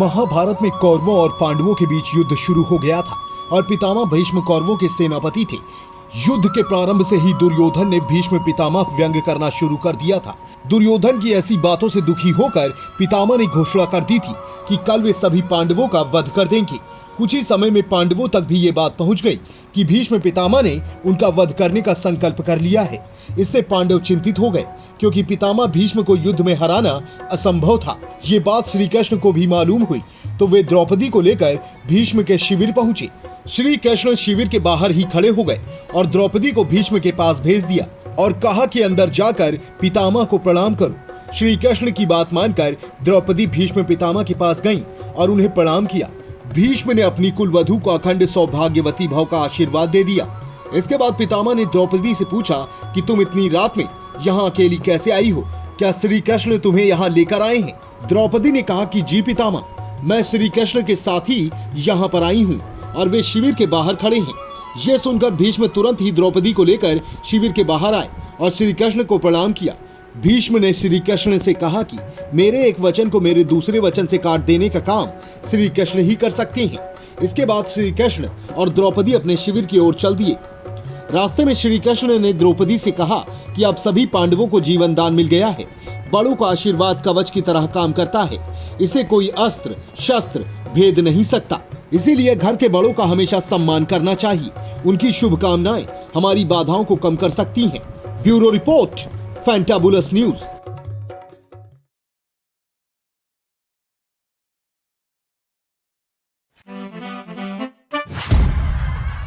महाभारत में कौरवों और पांडवों के बीच युद्ध शुरू हो गया था और पितामह भीष्म कौरवों के सेनापति थे। युद्ध के प्रारंभ से ही दुर्योधन ने भीष्म पितामह व्यंग करना शुरू कर दिया था। दुर्योधन की ऐसी बातों से दुखी होकर पितामह ने घोषणा कर दी थी कि कल वे सभी पांडवों का वध कर देंगे। कुछ ही समय में पांडवों तक भी ये बात पहुंच गई कि भीष्म पितामह ने उनका वध करने का संकल्प कर लिया है। इससे पांडव चिंतित हो गए क्योंकि पितामह भीष्म को युद्ध में हराना असंभव था। ये बात श्री कृष्ण को भी मालूम हुई तो वे द्रौपदी को लेकर भीष्म के शिविर पहुंचे। श्री कृष्ण शिविर के बाहर ही खड़े हो गए और द्रौपदी को भीष्म के पास भेज दिया और कहा कि अंदर जाकर पितामह को प्रणाम करो। श्री कृष्ण की बात मानकर द्रौपदी भीष्म पितामह के पास गईं और उन्हें प्रणाम किया। भीष्म ने अपनी कुलवधू को अखंड सौभाग्यवती भव का आशीर्वाद दे दिया। इसके बाद पितामह ने द्रौपदी से पूछा कि तुम इतनी रात में यहाँ अकेली कैसे आई हो? क्या श्री कृष्ण तुम्हें यहाँ लेकर आए हैं? द्रौपदी ने कहा कि जी पितामह, मैं श्री कृष्ण के साथ ही यहाँ पर आई हूँ और वे शिविर के बाहर खड़े हैं। ये सुनकर भीष्म तुरंत ही द्रौपदी को लेकर शिविर के बाहर आए और श्री कृष्ण को प्रणाम किया। भीष्म ने श्री कृष्ण से कहा कि मेरे एक वचन को मेरे दूसरे वचन से काट देने का काम श्री कृष्ण ही कर सकते हैं। इसके बाद श्री कृष्ण और द्रौपदी अपने शिविर की ओर चल दिए। रास्ते में श्री कृष्ण ने द्रौपदी से कहा कि अब सभी पांडवों को जीवन दान मिल गया है। बड़ों का आशीर्वाद कवच की तरह काम करता है। इसे कोई अस्त्र शस्त्र भेद नहीं सकता। इसीलिए घर के बड़ों का हमेशा सम्मान करना चाहिए। उनकी शुभकामनाएं हमारी बाधाओं को कम कर सकती हैं। Bureau report, fantabulous news.